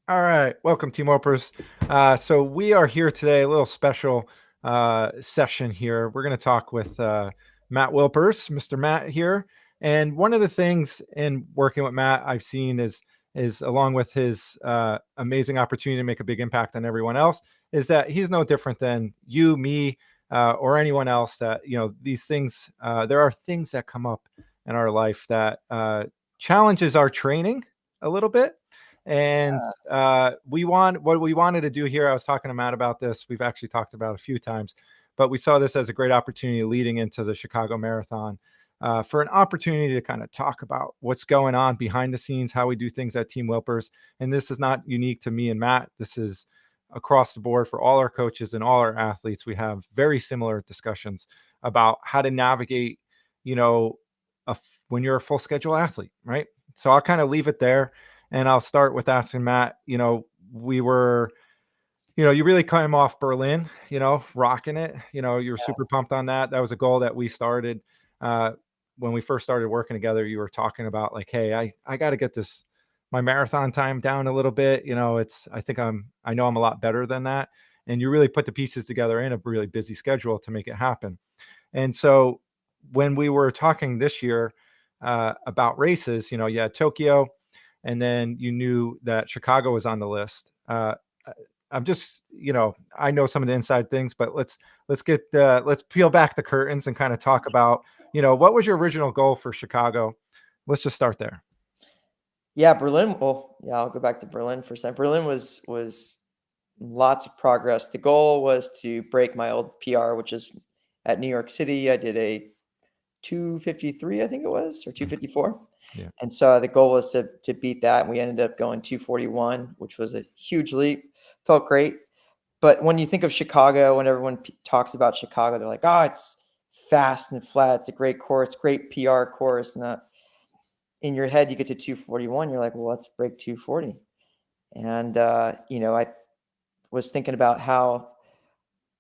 All right, welcome, Team Wilpers. So we are here today, a little special session here. We're going to talk with Matt Wilpers, Mr. Matt here. And one of the things in working with Matt I've seen is along with his amazing opportunity to make a big impact on everyone else, is that he's no different than you, me, or anyone else. That these things, there are things that come up in our life that challenges our training a little bit. And what we wanted to do here, I was talking to Matt about this. We've actually talked about it a few times, but we saw this as a great opportunity leading into the Chicago Marathon for an opportunity to kind of talk about what's going on behind the scenes, how we do things at Team Wilpers. And this is not unique to me and Matt. This is across the board for all our coaches and all our athletes. We have very similar discussions about how to navigate, when you're a full schedule athlete, right? So I'll kind of leave it there. And I'll start with asking Matt, we were, you really came off Berlin, rocking it. You were super pumped on that. That was a goal that we started when we first started working together. You were talking about like, hey, I got to get my marathon time down a little bit. I know I'm a lot better than that. And you really put the pieces together in a really busy schedule to make it happen. And so when we were talking this year about races, you had Tokyo, and then you knew that Chicago was on the list. I'm just, I know some of the inside things, but let's peel back the curtains and kind of talk about, what was your original goal for Chicago? Let's just start there. Yeah, Berlin. Well, yeah, I'll go back to Berlin for a second. Berlin was lots of progress. The goal was to break my old PR, which is at New York City. I did a 253, I think it was, or 254. Yeah. And so the goal was to beat that. And we ended up going 241, which was a huge leap. Felt great. But when you think of Chicago, when everyone talks about Chicago, they're like, oh, it's fast and flat. It's a great course, great PR course. And in your head, you get to 241. You're like, well, let's break 240. And, I was thinking about how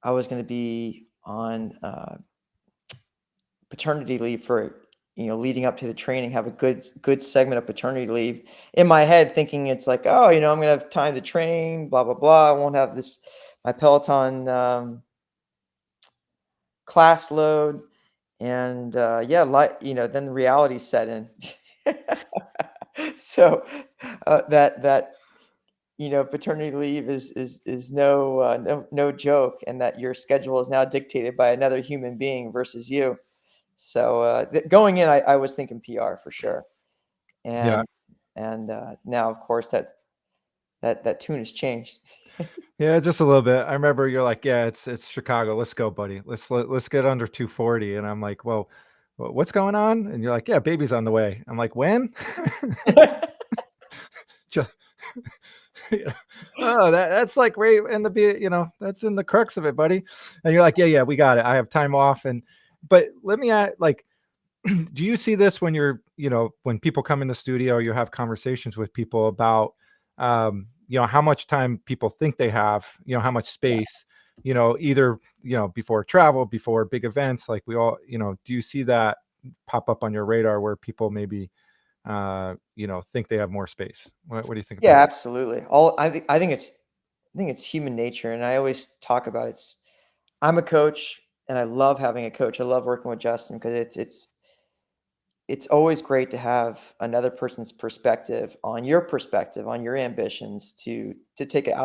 I was going to be on paternity leave for leading up to the training, have a good segment of paternity leave in my head, thinking it's like, oh, I'm gonna have time to train, blah blah blah. I won't have my Peloton class load, and then the reality set in. So that paternity leave is no joke, and that your schedule is now dictated by another human being versus you. So going in, I was thinking PR for sure, and now of course that tune has changed. Yeah, just a little bit. I remember you're like, yeah, it's Chicago. Let's go, buddy. Let's get under 240. And I'm like, well, what's going on? And you're like, yeah, baby's on the way. I'm like, when? Just, oh, that's like right in that's in the crux of it, buddy. And you're like, yeah, we got it. I have time off. But let me ask, like, do you see this when when people come in the studio, you have conversations with people about, how much time people think they have, how much space, either, before travel, before big events, like we all, do you see that pop up on your radar where people maybe, think they have more space? What do you think about Yeah, that? absolutely. I think it's human nature, and I always talk about I'm a coach, and I love having a coach. I love working with Justin because it's always great to have another person's perspective, on your ambitions, to take it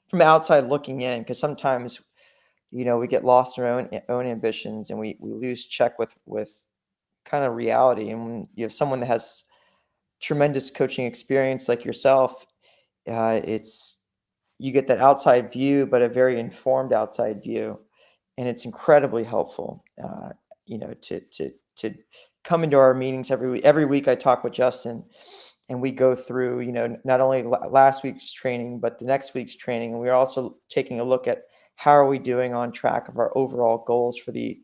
from outside looking in, because sometimes we get lost in our own ambitions, and we lose check with kind of reality. And when you have someone that has tremendous coaching experience like yourself, it's you get that outside view, but a very informed outside view, and it's incredibly helpful. To come into our meetings every week. Every week, I talk with Justin, and we go through not only last week's training but the next week's training, and we're also taking a look at how are we doing on track of our overall goals for the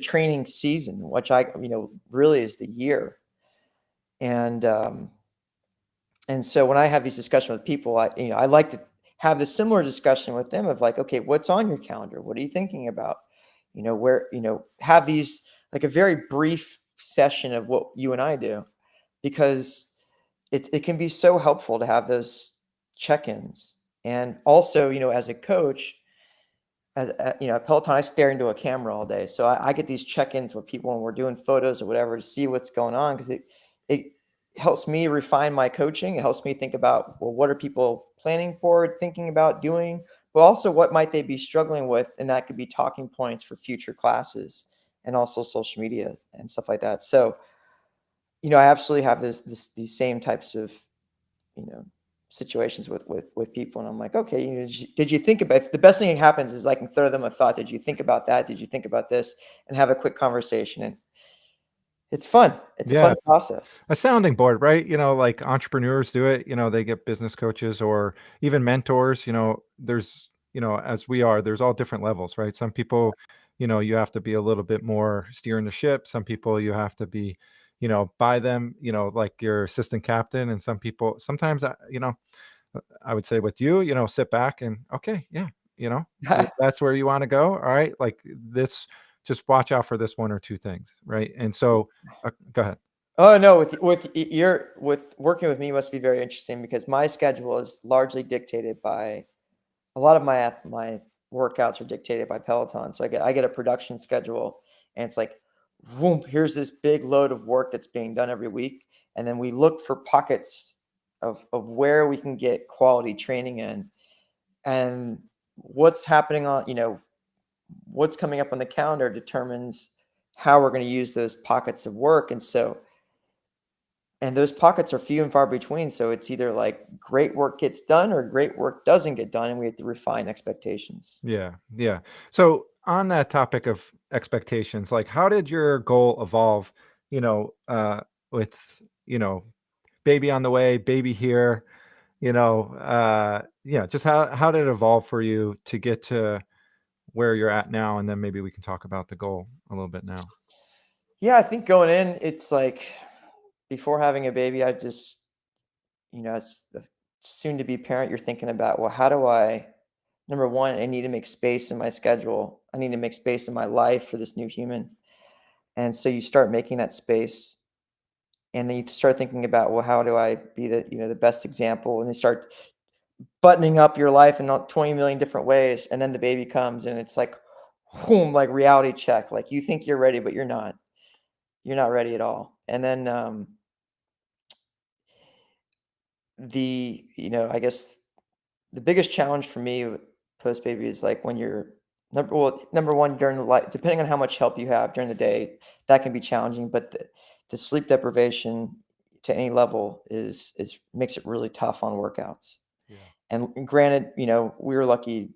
training season, which really is the year. And so when I have these discussions with people, I like to have the similar discussion with them of like, okay, what's on your calendar? What are you thinking about? Where, have these, like, a very brief session of what you and I do, because it can be so helpful to have those check-ins. And also, as a coach, at Peloton, I stare into a camera all day. So I get these check-ins with people when we're doing photos or whatever to see what's going on, because it helps me refine my coaching. It helps me think about, well, what are people planning for, thinking about doing, but also what might they be struggling with, and that could be talking points for future classes and also social media and stuff like that. So, I absolutely have these same types of, you know, situations with people. And I'm like, okay, did you think about, if the best thing that happens is I can throw them a thought. Did you think about that? Did you think about this? And have a quick conversation. And it's fun. It's a Yeah. fun process. A sounding board, right? Like entrepreneurs do it, they get business coaches or even mentors, as we are, there's all different levels, right? Some people, you have to be a little bit more steering the ship. Some people you have to be, by them, like your assistant captain. And some people, sometimes, I would say with you, sit back and, okay, yeah, if that's where you want to go. All right. Like this, just watch out for this one or two things. Right. And so, go ahead. Oh no, with working with me must be very interesting, because my schedule is largely dictated by, a lot of my workouts are dictated by Peloton. So I get a production schedule, and it's like, boom, here's this big load of work that's being done every week. And then we look for pockets of where we can get quality training in, and what's happening on, what's coming up on the calendar determines how we're going to use those pockets of work. And those pockets are few and far between. So it's either like great work gets done or great work doesn't get done. And we have to refine expectations. Yeah, yeah. So on that topic of expectations, like how did your goal evolve, you know, uh with, you know, baby on the way, baby here, just how did it evolve for you to get to where you're at now? And then maybe we can talk about the goal a little bit now. Yeah, I think going in, it's like, before having a baby, I just, as a soon to be parent, you're thinking about, well, how do I, number one, I need to make space in my schedule. I need to make space in my life for this new human. And so you start making that space, and then you start thinking about, well, how do I be the best example? And you start buttoning up your life in 20 million different ways. And then the baby comes, and it's like, boom, like reality check. Like, you think you're ready, but you're not. You're not ready at all. And then I guess the biggest challenge for me post baby is like when you're number one, during the light, depending on how much help you have during the day, that can be challenging. But the sleep deprivation to any level is makes it really tough on workouts. Yeah. And granted, we were lucky.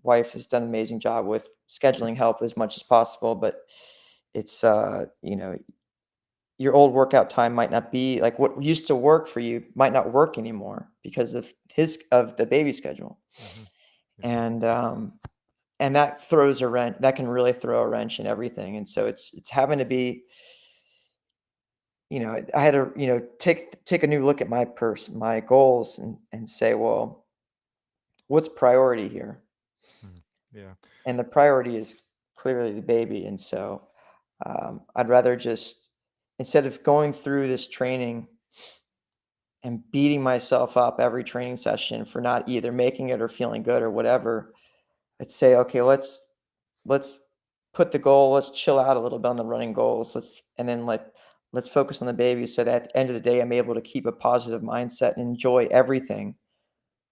Wife has done an amazing job with scheduling help as much as possible, but it's your old workout time might not be like what used to work for you, might not work anymore because of the baby schedule. Hmm. Yeah. And that throws a wrench, that can really throw a wrench in everything. And so it's having to be, I had to, take a new look at my goals, and say, well, what's priority here? Mhm. Yeah. And the priority is clearly the baby. And so I'd rather just, instead of going through this training and beating myself up every training session for not either making it or feeling good or whatever, I'd say, okay, let's put the goal, let's chill out a little bit on the running goals. Let's focus on the baby, so that at the end of the day, I'm able to keep a positive mindset and enjoy everything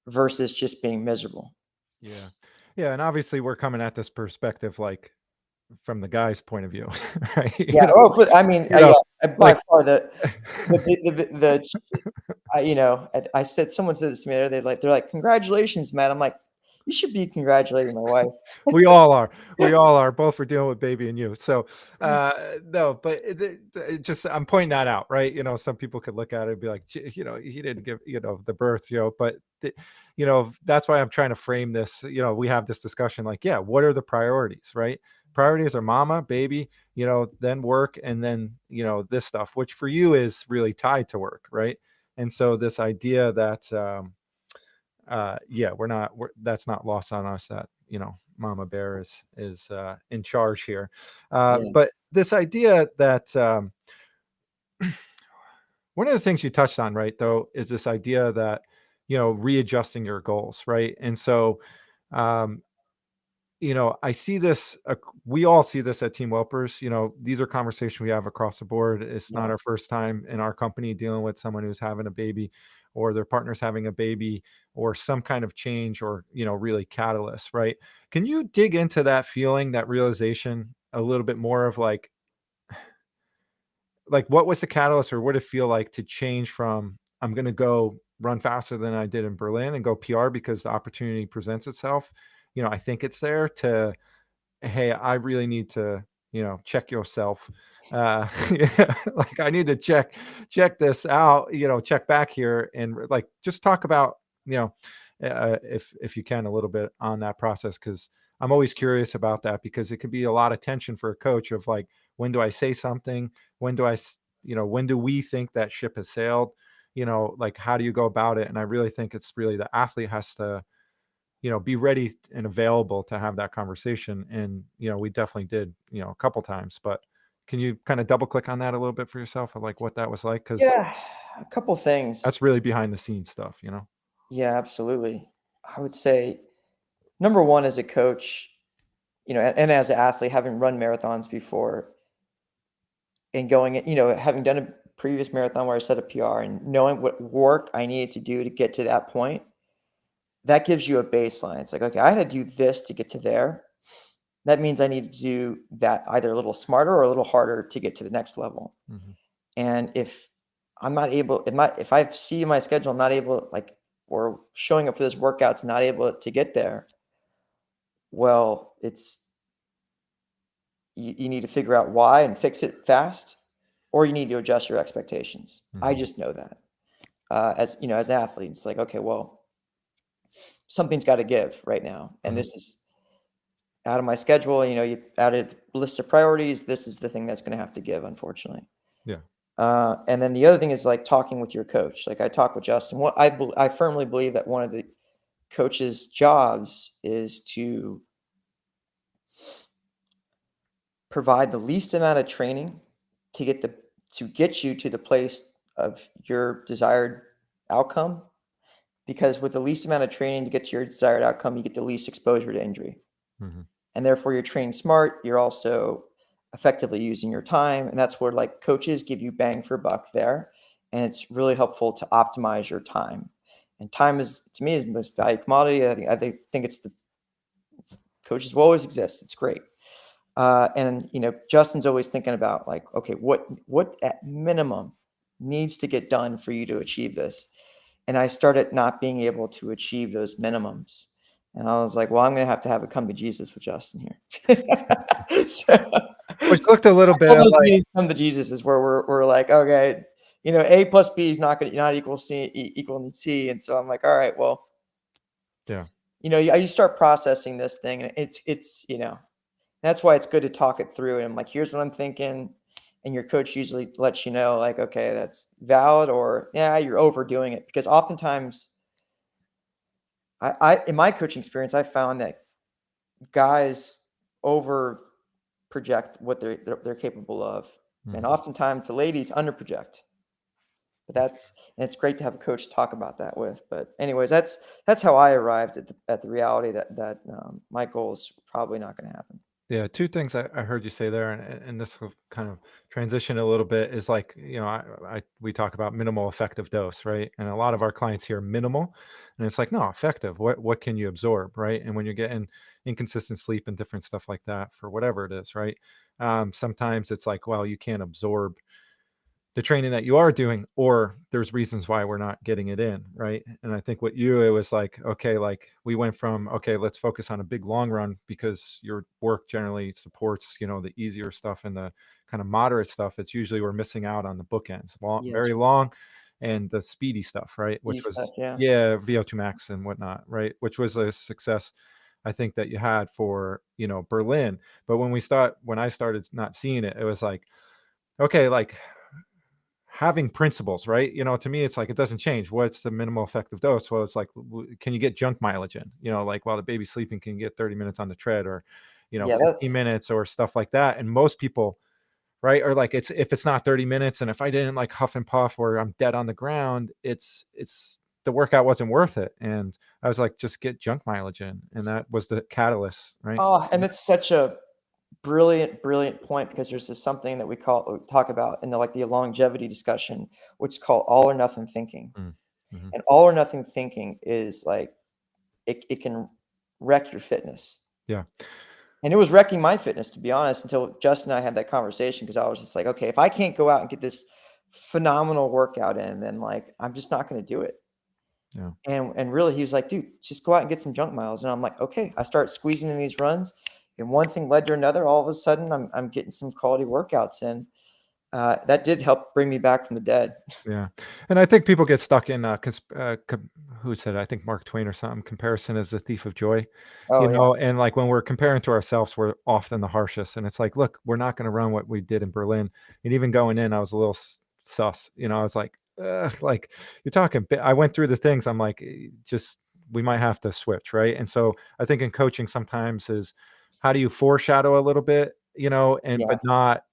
versus just being miserable. Yeah. Yeah. And obviously we're coming at this perspective like from the guy's point of view, right? Yeah. Oh, I mean, You know, by like far I said, someone said this to me the other day, like, they're like, congratulations, man. I'm like, you should be congratulating my wife. we all are. We all are. Both for dealing with baby and you. So, no, but it just I'm pointing that out, right? Some people could look at it and be like, "Gee, he didn't give, the birth, but that's why I'm trying to frame this. We have this discussion, like, yeah, what are the priorities, right? Priorities are mama, baby, then work, and then this stuff, which for you is really tied to work, right? And so this idea that yeah, that's not lost on us, that mama bear is in charge here. Yeah. But this idea that one of the things you touched on, right, though, is this idea that readjusting your goals, right? And so, um, I see this, we all see this at Team Wilpers. These are conversations we have across the board. It's not Yeah. our first time in our company dealing with someone who's having a baby, or their partner's having a baby, or some kind of change, or, really catalyst, right? Can you dig into that feeling, that realization a little bit more of like what was the catalyst, or what did it feel like to change from, I'm going to go run faster than I did in Berlin and go PR because the opportunity presents itself. I think it's there, to, hey, I really need to, check yourself. Like, I need to check this out, check back here, and like, just talk about, if you can, a little bit on that process. Cause I'm always curious about that, because it could be a lot of tension for a coach of like, when do I say something? When do when do we think that ship has sailed? Like, how do you go about it? And I really think it's really the athlete has to, be ready and available to have that conversation. And, we definitely did, a couple times. But can you kind of double click on that a little bit for yourself, of like what that was like? Because Yeah, a couple things. that's really behind the scenes stuff. Yeah, absolutely. I would say number one, as a coach, and as an athlete, having run marathons before and having done a previous marathon where I set a PR and knowing what work I needed to do to get to that point, that gives you a baseline. It's like, okay, I had to do this to get to there. That means I need to do that either a little smarter or a little harder to get to the next level. Mhm. And if I'm not able, if I see my schedule, I'm not able, like, or showing up for this workout's not able to get there, well, you need to figure out why and fix it fast, or you need to adjust your expectations. I Mhm. just know that. As an athlete, it's like, okay, well, something's got to give right now, and Mhm. this is out of my schedule. You added a list of priorities. This is the thing that's going to have to give, unfortunately. Yeah. And then the other thing is like talking with your coach. Like, I talk with Justin. I firmly believe that one of the coach's jobs is to provide the least amount of training to get you to the place of your desired outcome. Because with the least amount of training to get to your desired outcome, you get the least exposure to injury. Mhm. And therefore you're training smart. You're also effectively using your time. And that's where, like, coaches give you bang for buck there. And it's really helpful to optimize your time. And time is, to me, is the most valuable commodity. I think coaches will always exist. It's great. And Justin's always thinking about, like, okay, what at minimum needs to get done for you to achieve this. And I started not being able to achieve those minimums. And I was like, well, I'm going to have a come to Jesus with Justin here. so, Which so looked a little all bit those like, meetings come to Jesus is where we're like, okay, A plus B is not equal C equal C. And so I'm like, all right, well, yeah. you start processing this thing, and it's that's why it's good to talk it through. And I'm like, here's what I'm thinking. And your coach usually lets you know, like, okay, that's valid, or yeah, you're overdoing it. Because oftentimes, in my coaching experience, I found that guys over project what they're capable of. And Mhm. oftentimes the ladies under project. And it's great to have a coach to talk about that with. But anyways, that's how I arrived at the reality that my goal is probably not going to happen. Yeah, two things I heard you say there, and this will kind of transition a little bit, is like, we talk about minimal effective dose, right? And a lot of our clients hear minimal, and it's like, no, effective. What can you absorb, right? And when you're getting inconsistent sleep and different stuff like that for whatever it is, right? Sometimes it's like, well, you can't absorb the training that you are doing, or there's reasons why we're not getting it in, right? And I think it was like, okay, like, we went from, okay, let's focus on a big long run, because your work generally supports, the easier stuff and the kind of moderate stuff. It's usually we're missing out on the bookends, long, Yeah, very long, and the speedy stuff, right? Which speedy stuff. was, Yeah. yeah, VO2 max and whatnot, right? Which was a success, I think, that you had for, Berlin. But when I started not seeing it, it was like, okay, like, having principles, right? To me, it's like, it doesn't change. What's the minimal effective dose? Well, it's like, can you get junk mileage in? Like, while the baby's sleeping, can you get 30 minutes on the tread, or, Yeah. 15 minutes, or stuff like that? And most people, right, are like, if it's not 30 minutes, and if I didn't like huff and puff, or I'm dead on the ground, it's the workout wasn't worth it. And I was like, just get junk mileage in. And that was the catalyst, right? Oh, and that's such a brilliant point, because there's this something that we talk about in the longevity discussion, which is called all or nothing thinking. Mm, mhm. And all or nothing thinking is like it can wreck your fitness. Yeah. And it was wrecking my fitness, to be honest, until Justin and I had that conversation, because I was just like, okay, if I can't go out and get this phenomenal workout in, then like I'm just not going to do it. Yeah. And really, he was like, dude, just go out and get some junk miles. And I'm like, okay. I start squeezing in these runs, and one thing led to another. All of a sudden, I'm getting some quality workouts in. That did help bring me back from the dead. Yeah. And I think people get stuck in, who said it? I think Mark Twain or something, comparison is the thief of joy, Oh yeah, and like when we're comparing to ourselves, we're often the harshest. And it's like, look, we're not going to run what we did in Berlin. And even going in, I was a little sus, I was like, like you're talking, I went through the things. I'm like, just, we might have to switch. Right. And so I think in coaching sometimes is how do you foreshadow a little bit, but yeah. not,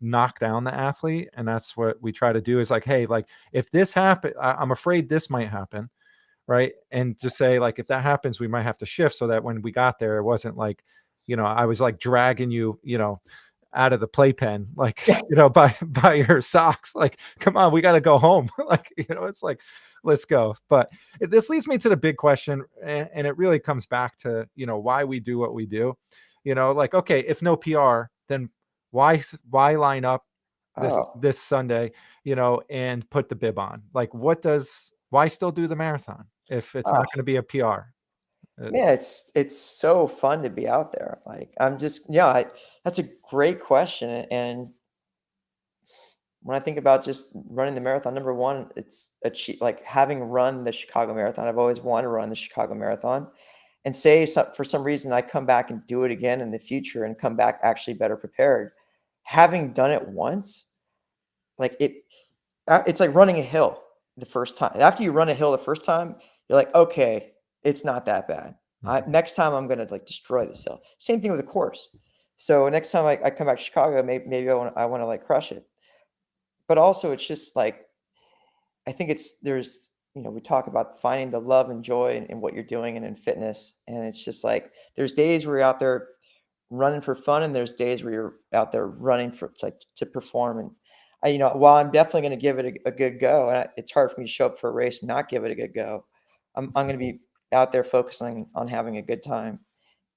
knock down the athlete. And that's what we try to do is like, hey, like if this happen, I'm afraid this might happen, right? And just say like if that happens, we might have to shift, so that when we got there, it wasn't like, I was like dragging you, out of the playpen, like, by your socks, like, come on, we got to go home. Like, it's like, let's go. But this leads me to the big question, and it really comes back to, why we do what we do. Like, okay, if no PR, then why line up Oh, this Sunday, and put the bib on? Like, why still do the marathon if it's not ah, going to be a PR? man, it's so fun to be out there. Like I'm just, yeah, that's a great question. And when I think about just running the marathon, number one, it's like having run the Chicago Marathon. I've always wanted to run the Chicago Marathon, and say for some reason I come back and do it again in the future and come back actually better prepared. Having done it once, like it's like running a hill the first time. After you run a hill the first time, you're like, okay, it's not that bad. Mhm. Next time I'm gonna like destroy this hill. Same thing with a course. So next time I come back to Chicago, maybe I want to like crush it. But also, it's just like I think we talk about finding the love and joy in what you're doing and in fitness, and it's just like there's days where you're out there running for fun, and there's days where you're out there running for like to perform. And while I'm definitely going to give it a good go, and it's hard for me to show up for a race and not give it a good go. I'm going to be out there focusing on having a good time,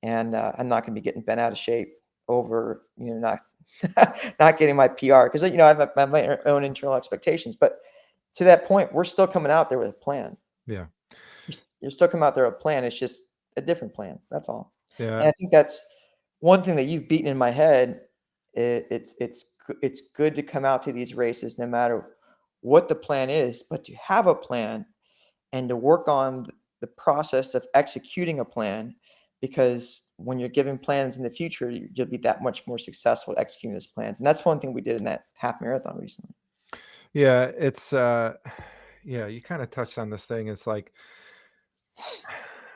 and I'm not going to be getting bent out of shape over not not getting my PR, because I have my own internal expectations. But to that point, we're still coming out there with a plan. Yeah. You're still coming out there with a plan. It's just a different plan. That's all. Yeah. And I think that's one thing that you've beaten in my head. It's good to come out to these races no matter what the plan is, but to have a plan and to work on the process of executing a plan, because when you're given plans in the future, you'll be that much more successful at executing those plans. And that's one thing we did in that half marathon recently. Yeah. It's, yeah, you kind of touched on this thing. It's like,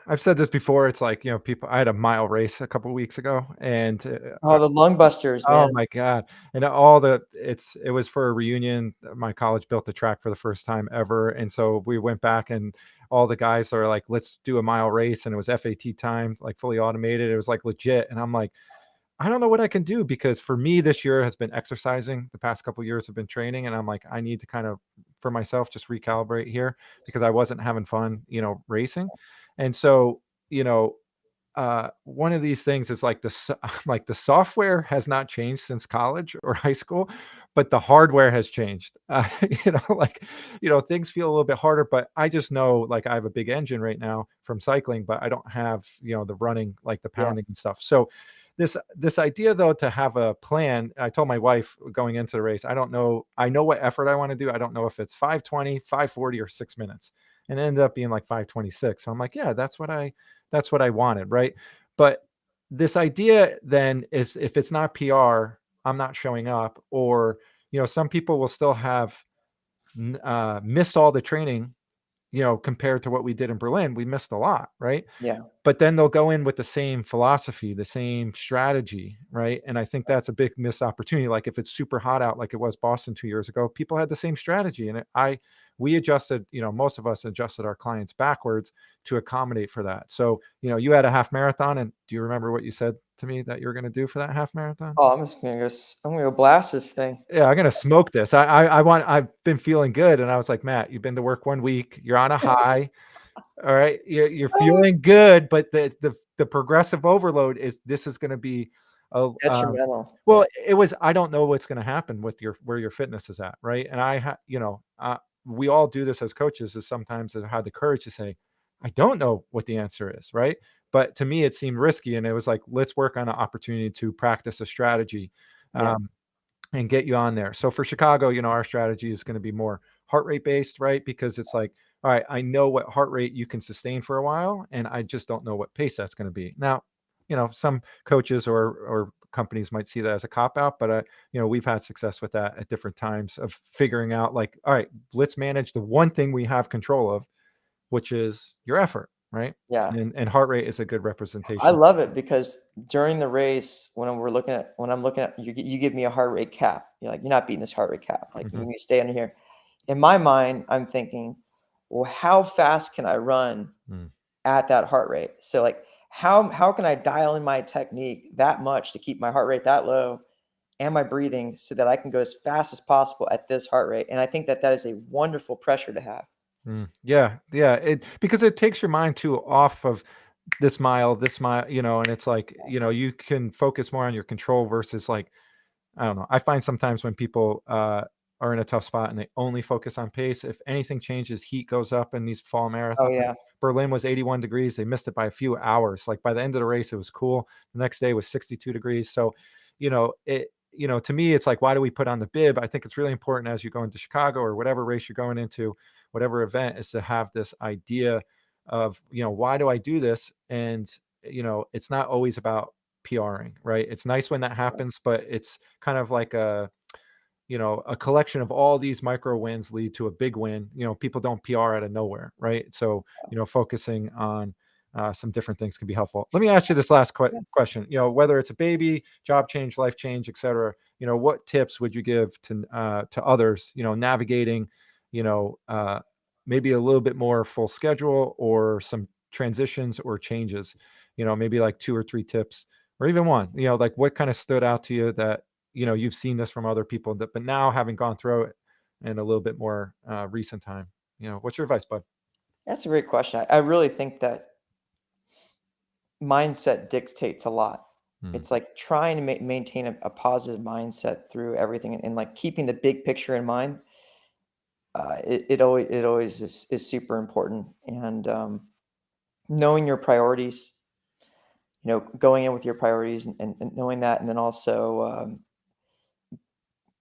I've said this before. It's like, I had a mile race a couple weeks ago, and Oh, the lung busters, oh man. my god, and it was for a reunion. My college built the track for the first time ever, and so we went back, and all the guys are like, "Let's do a mile race," and it was FAT time, like fully automated. It was like legit, and I'm like, I don't know what I can do, because for me this year has been exercising. The past couple years have been training, and I'm like, I need to kind of for myself just recalibrate here, because I wasn't having fun, racing, and so you know one of these things is like like the software has not changed since college or high school, but the hardware has changed. Like, things feel a little bit harder, but I just know like I have a big engine right now from cycling, but I don't have, the running, like the Yeah. pounding and stuff. So this idea though, to have a plan, I told my wife going into the race, I know what effort I want to do. I don't know if it's 5:20, 5:40, or 6 minutes. And it ended up being like 5:26. So I'm like, yeah, that's what I wanted, right? But this idea then is, if it's not PR, I'm not showing up. Or, some people will still have missed all the training, compared to what we did in Berlin. We missed a lot, right? Yeah. But then they'll go in with the same philosophy, the same strategy, right? And I think that's a big missed opportunity. Like if it's super hot out, like it was Boston 2 years ago, people had the same strategy, and I we adjusted, most of us adjusted our clients backwards to accommodate for that. So, you had a half marathon, and do you remember what you said to me that you were going to do for that half marathon? Oh, I'm gonna go blast this thing. Yeah, I'm gonna smoke this. I've been feeling good, and I was like, Matt, you've been to work 1 week, you're on a high. All right, you're feeling good, but the progressive overload this is going to be a Detrimental. well, Yeah. I don't know what's going to happen with where your fitness is at, right? And we all do this as coaches, is sometimes have had the courage to say, I don't know what the answer is, right? But to me, it seemed risky, and it was like, let's work on an opportunity to practice a strategy. Yeah. And get you on there. So for Chicago, our strategy is going to be more heart rate based, right? Because it's like, all right, I know what heart rate you can sustain for a while, and I just don't know what pace that's going to be. Now, some coaches or companies might see that as a cop out, but we've had success with that at different times of figuring out, like, all right, let's manage the one thing we have control of, which is your effort, right? Yeah. And heart rate is a good I representation. love it because during the race, when I'm looking at you give me a heart rate cap. You're like, you're not beating this heart rate cap. Like you Mhm. need to stay under here. In my mind, I'm thinking, well, how fast can I run Mm. at that heart rate? So like how can I dial in my technique that much to keep my heart rate that low and my breathing so that I can go as fast as possible at this heart rate? And I think that is a wonderful pressure to have. Yeah, yeah. Because it takes your mind too off of this mile, and it's like, you can focus more on your control versus, like, I don't know. I find sometimes when people are in a tough spot and they only focus on pace, if anything changes, heat goes up in these fall marathons. Oh Like yeah. Berlin was 81 degrees. They missed it by a few hours. Like by the end of the race, it was cool. The next day was 62 degrees. So, to me, it's like, why do we put on the bib? I think it's really important as you go into Chicago or whatever race you're going into, whatever event, is to have this idea of, why do I do this? And, it's not always about PRing, right? It's nice when that happens, but it's kind of like a collection of all these micro wins lead to a big win. People don't PR out of nowhere, right? So, focusing on some different things can be helpful. Let me ask you this last Yeah. question. Whether it's a baby, job change, life change, etc. What tips would you give to others? Navigating, you know, uh, maybe a little bit more full schedule or some transitions or changes. Maybe like 2 or 3 tips, or even one. Like what kind of stood out to you that you've seen this from other people, but now having gone through it in a little bit more recent time, what's your advice, bud? That's a great question. I really think that mindset dictates a lot. Mm. It's like trying to maintain a positive mindset through everything and like keeping the big picture in mind. It always is super important. And knowing your priorities, going in with your priorities and knowing that. And then also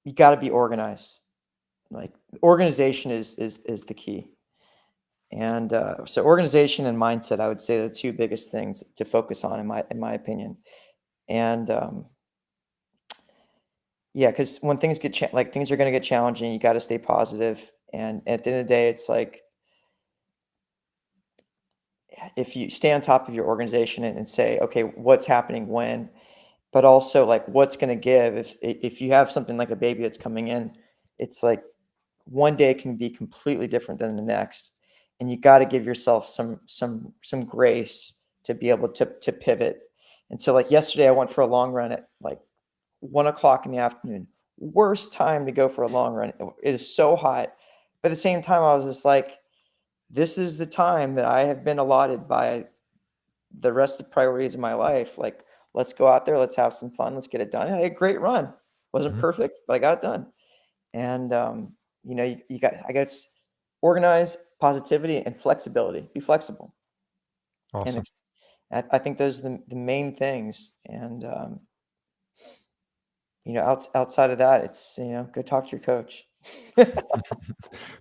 you got to be organized. Like organization is the key. And so organization and mindset, I would say, are the two biggest things to focus on in my opinion. And yeah, because when things get like things are going to get challenging, you got to stay positive. And at the end of the day, it's like if you stay on top of your organization and say, okay, what's happening when, but also like what's going to give. If you have something like a baby that's coming in, it's like one day can be completely different than the next, and you got to give yourself some grace to be able to pivot. And so like yesterday I went for a long run at like 1 o'clock in the afternoon. Worst time to go for a long run. It is so hot. But at the same time, I was just like, this is the time that I have been allotted by the rest of the priorities of my life. Like, let's go out there, let's have some fun, let's get it done. And I had a great run. Wasn't Mhm. perfect, but I got it done. And I got organize, positivity, and flexibility. Be flexible. And Awesome. I think those are the main things. And outside of that, it's go talk to your coach.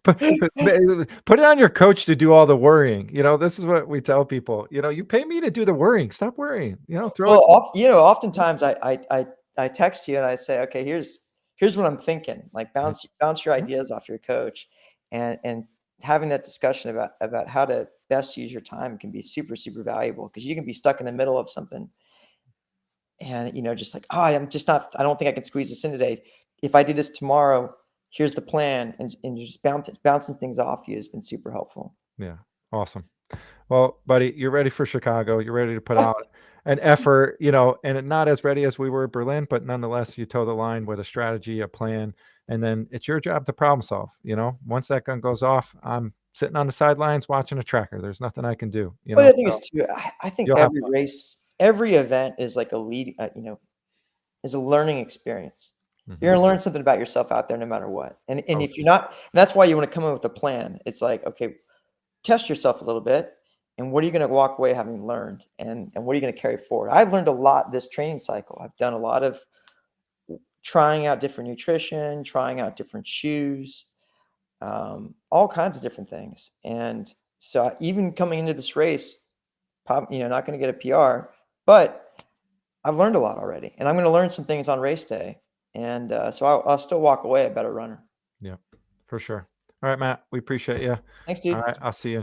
Put it on your coach to do all the worrying. This is what we tell people. You pay me to do the worrying. Stop worrying. Throw Well, it. oftentimes I text you and I say, okay, here's what I'm thinking. Like Mhm. bounce your Yeah. ideas off your coach, and having that discussion about how to best use your time can be super super valuable because you can be stuck in the middle of something and just like, oh, I'm just not. I don't think I can squeeze this in today. If I do this tomorrow, here's the plan, and you're just bouncing things off you has been super helpful. Yeah. Awesome. Well, buddy, you're ready for Chicago. You're ready to put out an effort, and not as ready as we were at Berlin, but nonetheless, you toe the line with a strategy, a plan, and then it's your job to problem solve. Once that gun goes off, I'm sitting on the sidelines watching a tracker. There's nothing I can do. Well, the thing So is too, I think you'll have every fun. race, every event is like is a learning experience. You're Mhm. gonna learn something about yourself out there no matter what. And Oh, if you're not, and that's why you want to come in with a plan. It's like, okay, test yourself a little bit, and what are you going to walk away having learned, and what are you going to carry forward? I've learned a lot this training cycle. I've done a lot of trying out different nutrition, trying out different shoes, all kinds of different things. And so even coming into this race, not going to get a PR, but I've learned a lot already, and I'm going to learn some things on race day. And so I'll still walk away a better runner. yeah, for sure. All right, Matt, we appreciate you. Thanks, All dude. right, I'll see you.